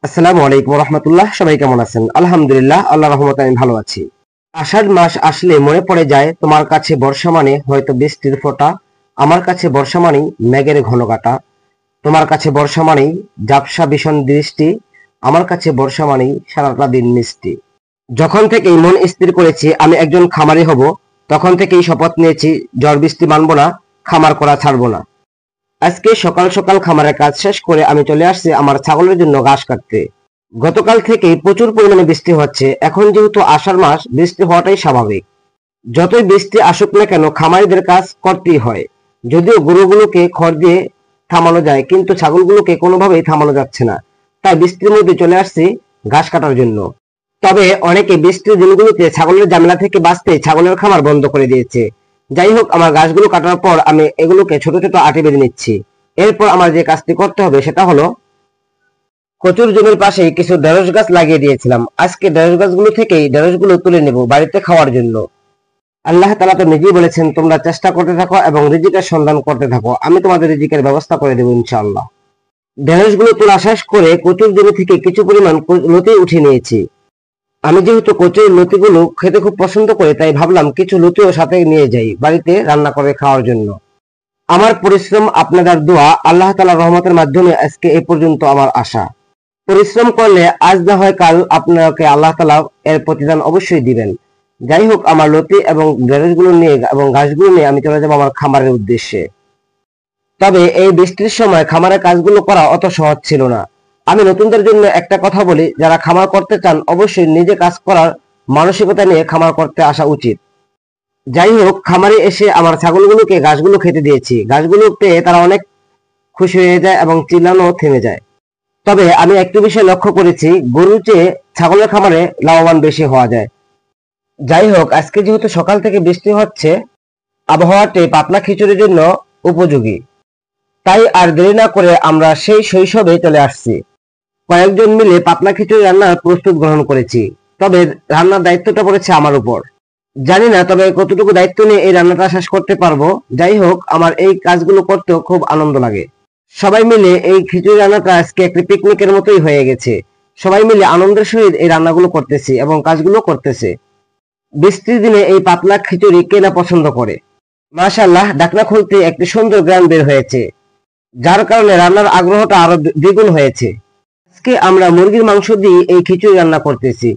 আসসালামু আলাইকুম রহমতুল্লাহ। সবাই কেমন আছেন? আলহামদুলিল্লাহ, আল্লাহ রহমতে আমি ভালো আছি। আষাঢ় মাস আসলে মনে পড়ে যায় তোমার কাছে বর্ষা মানে হয়তো বৃষ্টির ফোঁটা, আমার কাছে বর্ষা মানেই মেঘের ঘন কাটা। তোমার কাছে বর্ষা মানেই ঝাপসা ভীষণ দৃষ্টি, আমার কাছে বর্ষা মানেই সারাটা দিন মিষ্টি। যখন থেকেই মন স্থির করেছি আমি একজন খামারি হব, তখন থেকেই শপথ নিয়েছি ঝড় বৃষ্টি মানব না, খামার করা ছাড়বো না। আজকে সকাল সকাল খামারের কাজ শেষ করে আমি চলে আসছি আমার ছাগলের জন্য ঘাস কাটতে। গতকাল থেকেই প্রচুর পরিমাণে বৃষ্টি হচ্ছে। এখন যেহেতু আষাঢ় মাস, বৃষ্টি হওয়াটাই স্বাভাবিক। যতই বৃষ্টি আসুক না কেন খামারিদের কাজ করতেই হয়। যদিও গরুগুলোকে খড় দিয়ে থামানো যায়, কিন্তু ছাগলগুলোকে কোনোভাবেই থামানো যাচ্ছে না। তাই বৃষ্টির মধ্যে চলে আসছি ঘাস কাটার জন্য। তবে অনেকে বৃষ্টির দিনগুলোতে ছাগলের ঝামেলা থেকে বাঁচতে ছাগলের খামার বন্ধ করে দিয়েছে। যাই হোক, আমার ঘাসগুলো কাটার পর আমি এগুলোকে ছোট ছোট আঁটি বেঁধে নিচ্ছি। এরপর আমার যে কাজটি করতে হবে সেটা হলো, কচুর জমির পাশেই কিছু ঢেঁড়স গাছ লাগিয়ে দিয়েছিলাম। আজকে ঢেঁড়স গাছগুলো থেকেই ঢেঁড়সগুলো তুলে নেব বাড়িতে খাওয়ার জন্য। আল্লাহ তাআলা তো নিজেই বলেছেন, তোমরা চেষ্টা করতে থাকো এবং রিজিকের সন্ধান করতে থাকো, আমি তোমাদের রিজিকের ব্যবস্থা করে দেবো ইনশাআল্লাহ। ঢেঁড়সগুলো তোলা শেষ করে কচুর জমি থেকে কিছু পরিমাণ লতি উঠিয়ে নিয়েছি। আমি যেহেতু কচুর লতিগুলো খেতে খুব পছন্দ করি, তাই ভাবলাম কিছু লতিও সাথে নিয়ে যাই বাড়িতে রান্না করে খাওয়ার জন্য। আমার পরিশ্রম, আপনাদের দোয়া, আল্লাহ তাআলার রহমতের মাধ্যমে আজকে এ পর্যন্ত আমার আশা। পরিশ্রম করলে আজ না হয় কাল আপনাকে আল্লাহ তাআলা এর প্রতিদান অবশ্যই দিবেন। যাই হোক, আমার লতি এবং ঢেঁড়সগুলো নিয়ে এবং ঘাসগুলো নিয়ে আমি চলে যাবো আমার খামারের উদ্দেশ্যে। তবে এই বৃষ্টির সময় খামারের কাজগুলো করা অত সহজ ছিল না। আমি নতুনদের জন্য একটা কথা বলি, যারা খামার করতে চান অবশ্যই নিজে কাজ করার মানসিকতা নিয়ে খামার করতে আসা উচিত। যাই হোক, খামারে এসে আমার ছাগলগুলোকে ঘাসগুলো খেতে দিয়েছি। ঘাসগুলো পেয়ে তারা অনেক খুশি হয়ে যায় এবং চিল্লানো থেমে যায়। তবে আমি একটু বিষয় লক্ষ্য করেছি, গরুর চেয়ে ছাগলের খামারে লাভবান বেশি হওয়া যায়। যাই হোক, আজকে যেহেতু সকাল থেকে বৃষ্টি হচ্ছে, আবহাওয়াটি পাতলা খিচুড়ির জন্য উপযোগী। তাই আর দেরি না করে আমরা সেই শৈশবে চলে আসছি। কয়েকজন মিলে পাতলা খিচুড়ি রান্নার প্রস্তুত গ্রহণ করেছি। তবে রান্নার দায়িত্বটা পড়েছে আমার উপর। জানি না তবে কতটুকু দায়িত্ব নিয়ে এই রান্নাটা শেষ করতে পারবো। যাই হোক, আমার এই কাজগুলো করতেও খুব আনন্দ লাগে। সবাই মিলে এই খিচুড়ি রান্নাটা আজকে একটি পিকনিকের মতোই হয়ে গেছে। সবাই মিলে আনন্দের সহিত এই রান্নাগুলো করতেছি এবং কাজগুলো করতেছে। বৃষ্টির দিনে এই পাতলা খিচুড়ি কে না পছন্দ করে। মাশাআল্লাহ, ঢাকনা খুলতে একটি সুন্দর গ্রান বের হয়েছে, যার কারণে রান্নার আগ্রহটা আরো দ্বিগুণ হয়েছে। আজকে আমরা মুরগির মাংস দিয়ে এই খিচুড়ি রান্না করতেছি।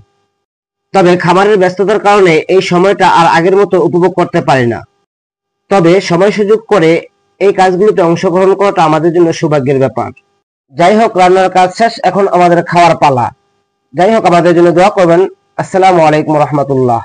তবে খামারের ব্যস্ততার কারণে এই সময়টা আর আগের মতো উপভোগ করতে পারি না। তবে সময় সুযোগ করে এই কাজগুলোতে অংশগ্রহণ করাটা আমাদের জন্য সৌভাগ্যের ব্যাপার। যাই হোক, রান্নার কাজ শেষ, এখন আমাদের খাওয়ার পালা। যাই হোক, আমাদের জন্য দোয়া করবেন। আসসালামু আলাইকুম রহমতুল্লাহ।